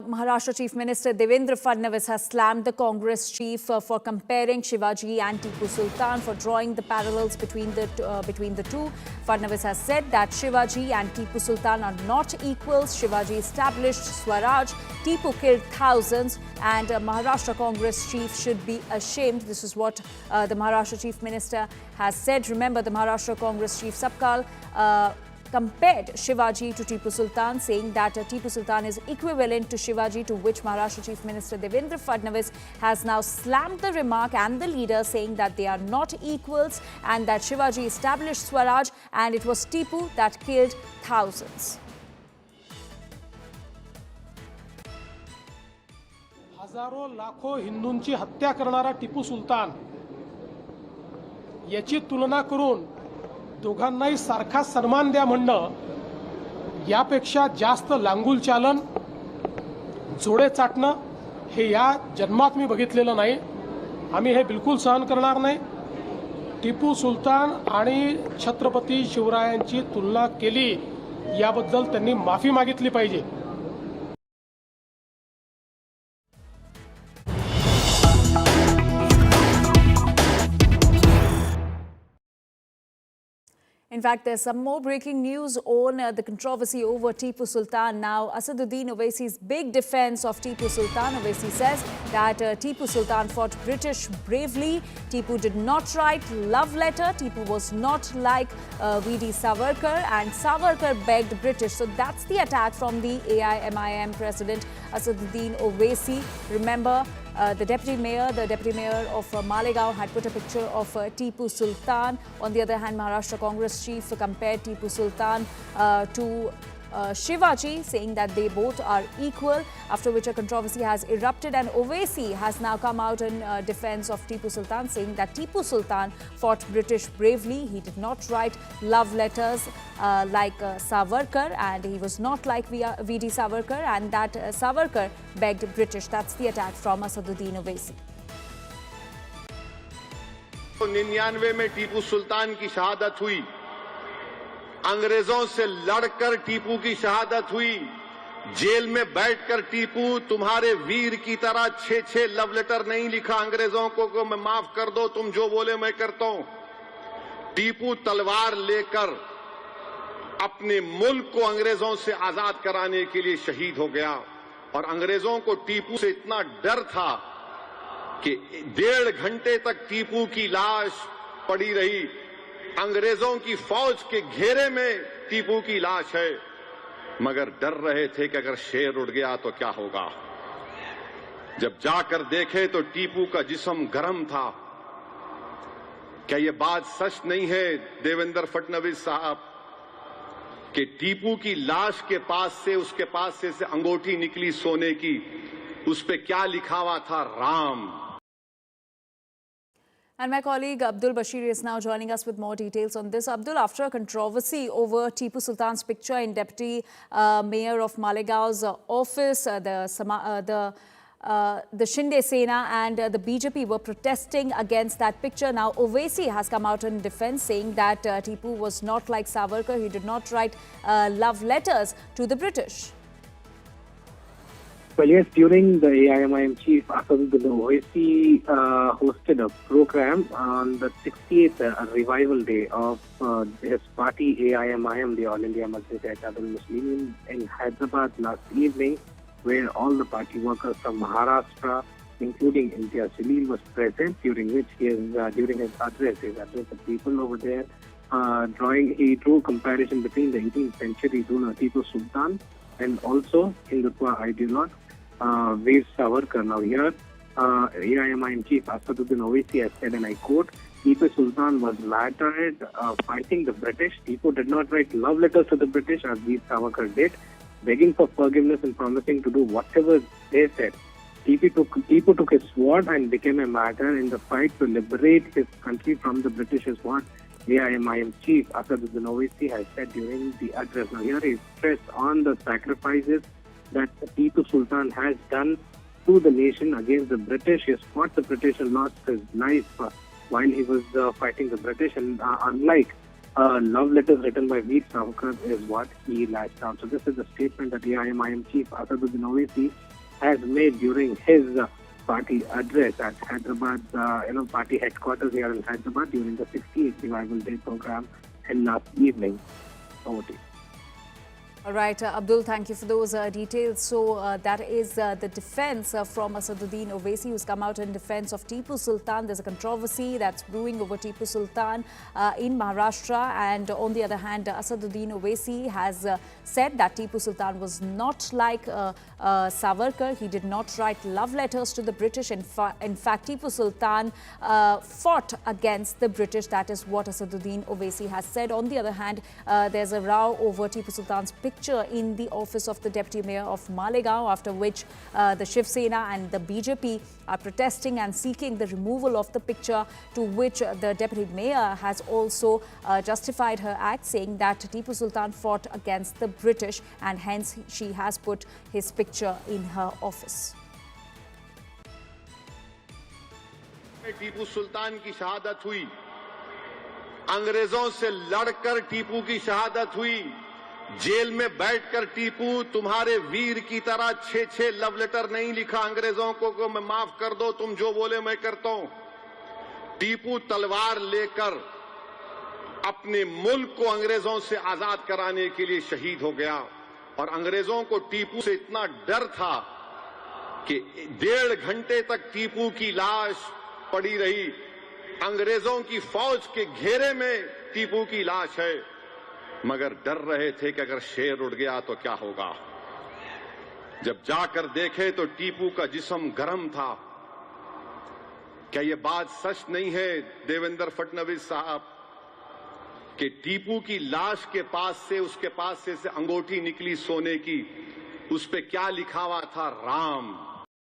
Maharashtra Chief Minister Devendra Fadnavis has slammed the Congress chief for comparing Shivaji and Tipu Sultan, for drawing the parallels between the two. Fadnavis has said that Shivaji and Tipu Sultan are not equals. Shivaji established Swaraj, Tipu killed thousands, and Maharashtra Congress chief should be ashamed. This is what the Maharashtra Chief Minister has said. Remember, the Maharashtra Congress chief Sapkal compared Shivaji to Tipu Sultan, saying that Tipu Sultan is equivalent to Shivaji, to which Maharashtra Chief Minister Devendra Fadnavis has now slammed the remark and the leader, saying that they are not equals and that Shivaji established Swaraj and it was Tipu that killed thousands. हजारों लाखों हिंदूंची हत्या करणारा टिपू सुलतान याची तुलना करून दोघांनाही सारखा सन्मान द्या म्हणणं यापेक्षा जास्त लांगुल चालन, जोडे चाटणं हे या जन्मात मी बघितलेलं नाही. आम्ही हे बिलकुल सहन करणार नाही. टिपू सुलतान आणि छत्रपती शिवरायांची तुलना केली याबद्दल त्यांनी माफी मागितली पाहिजे. In fact, there's some more breaking news on the controversy over Tipu Sultan. Now, Asaduddin Owaisi's big defense of Tipu Sultan. Owaisi says that Tipu Sultan fought British bravely. Tipu did not write love letter. Tipu was not like V.D. Savarkar, and Savarkar begged British. So that's the attack from the AIMIM president, Asaduddin Owaisi. Remember, the deputy mayor of Malegaon had put a picture of Tipu Sultan. On the other hand, Maharashtra Congress chief compared Tipu Sultan to Shivaji, saying that they both are equal, after which a controversy has erupted, and Owaisi has now come out in defense of Tipu Sultan, saying that Tipu Sultan fought British bravely. He did not write love letters like Savarkar, and he was not like V.D. Savarkar, and that Savarkar begged British. That's the attack from Asaduddin Owaisi. 99 में टीपू सुल्तान की शहादत हुई, अंग्रेजों से लड़कर टीपू की शहादत हुई, जेल में बैठकर टीपू तुम्हारे वीर की तरह 6 लव लेटर नहीं लिखा अंग्रेजों को मैं माफ कर दो, तुम जो बोले मैं करता हूं. टीपू तलवार लेकर अपने मुल्क को अंग्रेजों से आजाद कराने के लिए शहीद हो गया, और अंग्रेजों को टीपू से इतना डर था कि 1.5 घंटे तक टीपू की लाश पड़ी रही. अंग्रेजों की फौज के घेरे में टीपू की लाश है, मगर डर रहे थे कि अगर शेर उड़ गया तो क्या होगा. जब जाकर देखे तो टीपू का जिस्म गर्म था. क्या यह बात सच नहीं है देवेंद्र फडणवीस साहब कि टीपू की लाश के पास से, उसके पास से अंगूठी निकली सोने की, उस पे क्या लिखा हुआ था? Ram. And my colleague Abdul Bashir is now joining us with more details on this. Abdul, after a controversy over Tipu Sultan's picture in Deputy Mayor of Malegaon's office, the Shinde Sena and the BJP were protesting against that picture. Now, Owaisi has come out in defense, saying that Tipu was not like Savarkar. He did not write love letters to the British. Well, yes, during the AIMIM chief, Asaduddin Owaisi hosted a program on the 68th revival day of his party AIMIM, the All India Majlis-e-Ittihad al-Muslimin, in Hyderabad last evening, where all the party workers from Maharashtra, including Imtiaz Jaleel, was present, during which during his address the people over there, he drew comparison between the 18th century ruler Tipu Sultan and also Hindutva ideologue Veer Savarkar. Now here, AIMIM chief Asaduddin Owaisi has said, and I quote, Tipu Sultan was martyred fighting the British. Tipu did not write love letters to the British as Veer Savarkar did, begging for forgiveness and promising to do whatever they said. Tipu took his sword and became a martyr in the fight to liberate his country from the British, is what AIMIM chief Asaduddin Owaisi has said during the address. Now here he stressed on the sacrifices that Tipu Sultan has done to the nation against the British. He fought the British and lost his life while he was fighting the British, and unlike love letters written by Veer Savarkar is what he lashed out. So this is a statement that AIMIM chief Asaduddin Owaisi has made during his party address at Hyderabad, party headquarters here in Hyderabad during the 68th Revival Day program and last evening. Over to you. All right, Abdul, thank you for those details. So that is the defense from Asaduddin Owaisi, who's come out in defense of Tipu Sultan. There's a controversy that's brewing over Tipu Sultan in Maharashtra. And on the other hand, Asaduddin Owaisi has said that Tipu Sultan was not like Savarkar. He did not write love letters to the British. In fact, Tipu Sultan fought against the British. That is what Asaduddin Owaisi has said. On the other hand, there's a row over Tipu Sultan's picture in the office of the Deputy Mayor of Malegaon, after which the Shiv Sena and the BJP are protesting and seeking the removal of the picture, to which the Deputy Mayor has also justified her act, saying that Tipu Sultan fought against the British and hence she has put his picture in her office. Tipu Sultan की शहादत हुई, अंग्रेजों से लड़कर टीपू की शहादत हुई, jail में बैठकर टीपू तुम्हारे वीर की तरह 6 लव लेटर नहीं लिखा अंग्रेजों को मैं माफ कर दो, तुम जो बोले मैं करता हूं। टीपू तलवार लेकर अपने मुल्क को अंग्रेजों से आजाद कराने के लिए शहीद हो गया और अंग्रेजों को टीपू से इतना डर था कि 1.5 घंटे तक टीपू की लाश पड़ी रही। अंग्रेजों की फौज के घेरे में टीपू की लाश है, मगर डर रहे थे कि अगर शेर उड़ गया तो क्या होगा। जब जाकर देखे तो टीपू का जिस्म गर्म था। क्या यह बात सच नहीं है देवेंद्र फडणवीस साहब कि टीपू की लाश के पास से, उसके पास से अंगूठी निकली सोने की, उस पे क्या लिखा हुआ था? राम।